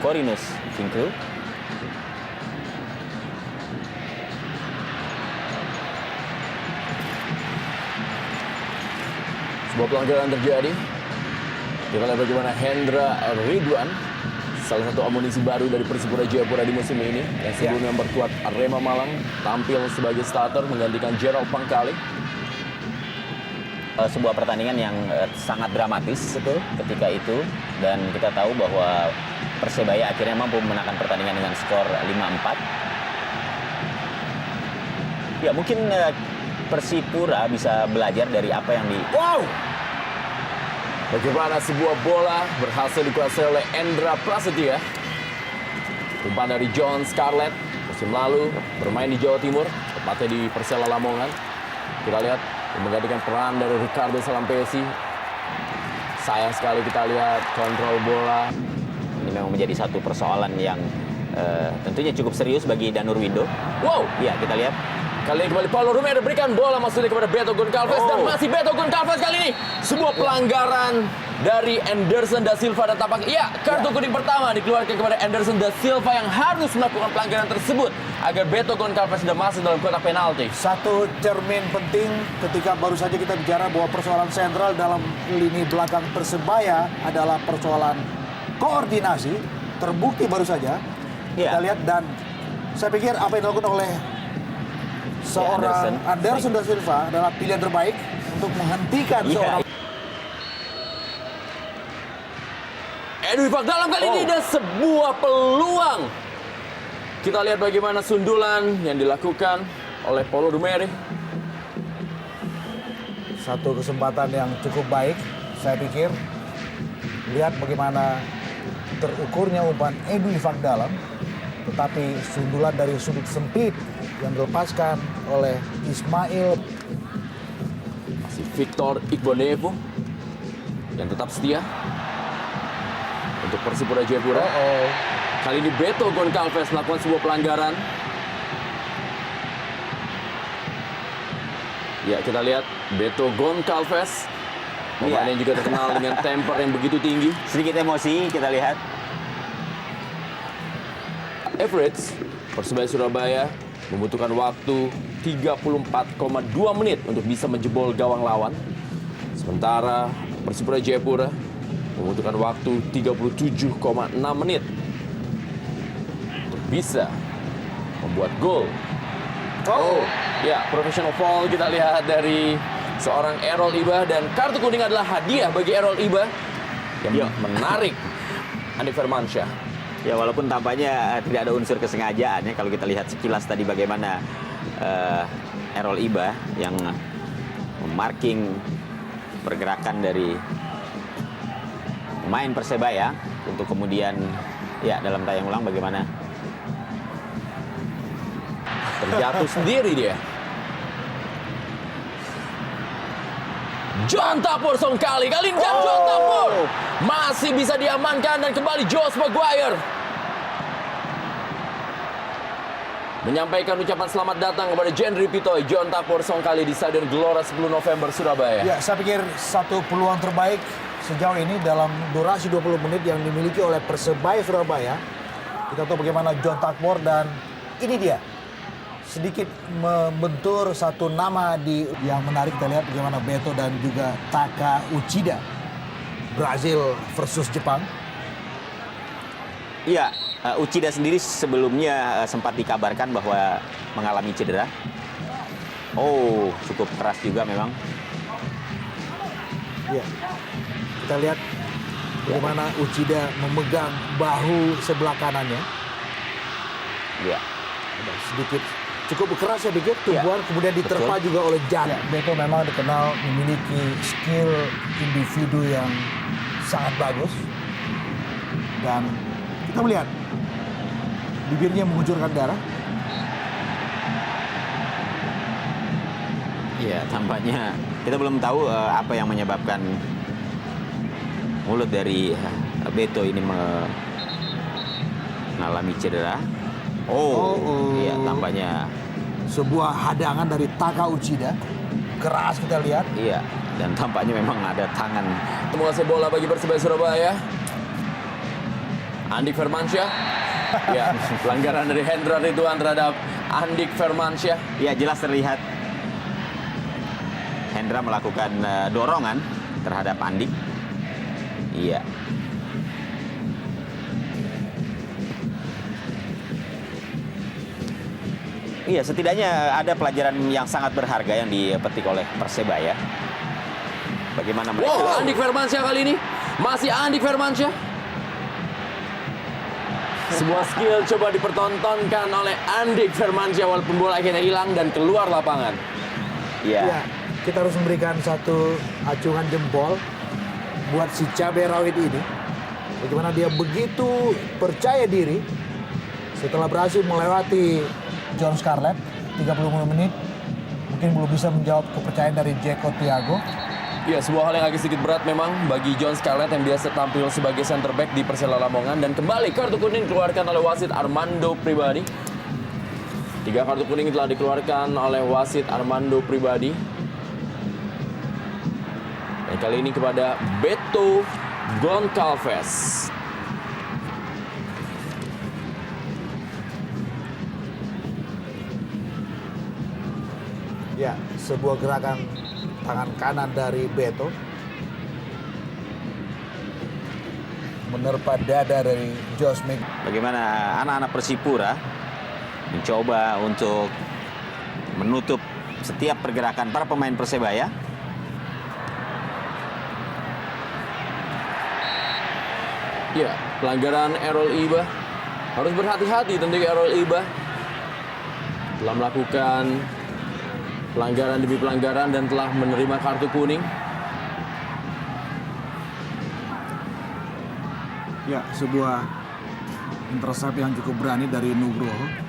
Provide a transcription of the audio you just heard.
Korinus Cingkru. Sebuah pelanggaran terjadi. Kita lihat bagaimana Hendra Ridwan, salah satu amunisi baru dari Persipura Jayapura di musim ini, yang sebelumnya memperkuat Arema Malang, tampil sebagai starter menggantikan Gerald Pangkali. Sebuah pertandingan yang sangat dramatis ketika itu, dan kita tahu bahwa Persebaya akhirnya mampu memenangkan pertandingan dengan skor 5-4. Ya, mungkin Persipura bisa belajar dari apa yang di... Wow! Bagaimana sebuah bola berhasil dikuasai oleh Endra Prasetya. Umpan dari John Scarlett, musim lalu bermain di Jawa Timur, tepatnya di Persela Lamongan. Kita lihat menggantikan peran dari Ricardo Salampesi. Sayang sekali kita lihat kontrol bola. Ini memang menjadi satu persoalan yang tentunya cukup serius bagi Danur Windo. Wow! Ya, kita lihat. Kali ini kembali Paulo Romero berikan bola maksudnya kepada Beto Goncalves. Dan masih Beto Goncalves kali ini. Sebuah pelanggaran dari Anderson da Silva, dan tampaknya kartu kuning pertama dikeluarkan kepada Anderson da Silva yang harus melakukan pelanggaran tersebut agar Beto Goncalves sudah masuk dalam kotak penalti. Satu cermin penting ketika baru saja kita bicara bahwa persoalan sentral dalam lini belakang Persebaya adalah persoalan koordinasi. Terbukti baru saja kita lihat, dan saya pikir apa yang dilakukan oleh seorang Anderson da Silva adalah pilihan terbaik untuk menghentikan seorang Edwin Fagdalam kali ini, dan sebuah peluang. Kita lihat bagaimana sundulan yang dilakukan oleh Paulo Dumeri. satu kesempatan yang cukup baik, saya pikir. Lihat bagaimana terukurnya umpan Edwin Fagdalam, tetapi sundulan dari sudut sempit yang dilepaskan oleh Ismail. Masih Victor Igbonevo yang tetap setia untuk Persipura Jayapura. Kali ini Beto Goncalves melakukan sebuah pelanggaran. Ya, kita lihat Beto Goncalves, pemain yang juga terkenal dengan temper yang begitu tinggi. Sedikit emosi kita lihat. Average Persebaya Surabaya membutuhkan waktu 34,2 menit untuk bisa menjebol gawang lawan. Sementara Persipura Jayapura membutuhkan waktu 37,6 menit untuk bisa membuat gol. Ya, professional foul kita lihat dari seorang Errol Iba, dan kartu kuning adalah hadiah bagi Errol Iba yang menarik Andi Firmansyah. Ya, walaupun tampaknya tidak ada unsur kesengajaan ya, kalau kita lihat sekilas tadi bagaimana Errol Iba yang memarking pergerakan dari pemain Persebaya untuk kemudian ya dalam tayang ulang bagaimana terjatuh sendiri dia. John Tapur kali ini John Tapur masih bisa diamankan, dan kembali Josh Maguire menyampaikan ucapan selamat datang kepada Jendri Pitoy. John Tapur kali di Stadion Gelora 10 November Surabaya. Ya, saya pikir satu peluang terbaik sejauh ini dalam durasi 20 menit yang dimiliki oleh Persebaya Surabaya. Kita tahu bagaimana John Tapur, dan ini dia sedikit membentur satu nama yang menarik. Kita lihat bagaimana Beto dan juga Taka Uchida, Brazil versus Jepang. Iya, Uchida sendiri sebelumnya sempat dikabarkan bahwa mengalami cedera. Cukup keras juga memang. Iya, kita lihat bagaimana Uchida memegang bahu sebelah kanannya. Iya. Ada sedikit cukup keras, saya pikir, tubuhan kemudian diterpa juga oleh Jan. Beto memang dikenal memiliki skill individu yang sangat bagus, dan kita melihat bibirnya mengucurkan darah. Iya, tampaknya kita belum tahu apa yang menyebabkan mulut dari Beto ini mengalami cedera. Iya, tampaknya sebuah hadangan dari Taka Uchida, keras kita lihat. Iya, dan tampaknya memang ada tangan. Menguasai bola bagi Persebaya Surabaya. Andik Firmansyah. Ya, pelanggaran dari Hendra Ridwan terhadap Andik Firmansyah. Ya, jelas terlihat Hendra melakukan dorongan terhadap Andik. Iya. Iya, setidaknya ada pelajaran yang sangat berharga yang dipetik oleh Persebaya. Bagaimana mereka... Wow, Andik Firmansyah kali ini. Masih Andik Firmansyah. Sebuah skill coba dipertontonkan oleh Andik Firmansyah walaupun bola akhirnya hilang dan keluar lapangan. Iya. Ya, kita harus memberikan satu acungan jempol buat si Cabai Rawit ini. Bagaimana dia begitu percaya diri setelah berhasil melewati John Scarlett 30 menit. Mungkin belum bisa menjawab kepercayaan dari Jeko Tiago. Ya, sebuah hal yang agak sedikit berat memang bagi John Scarlett yang biasa tampil sebagai center back di Persela Lamongan. Dan kembali kartu kuning dikeluarkan oleh wasit Armando Pribadi. 3 kartu kuning telah dikeluarkan oleh wasit Armando Pribadi. Dan kali ini kepada Beto Goncalves. Ya, sebuah gerakan tangan kanan dari Beto menerpa dada dari Josh Meg. Bagaimana anak-anak Persipura mencoba untuk menutup setiap pergerakan para pemain Persebaya. Ya, pelanggaran Errol Iba. Harus berhati-hati tentunya Errol Iba. Telah melakukan pelanggaran demi pelanggaran dan telah menerima kartu kuning. Ya, sebuah intercept yang cukup berani dari Nugroho.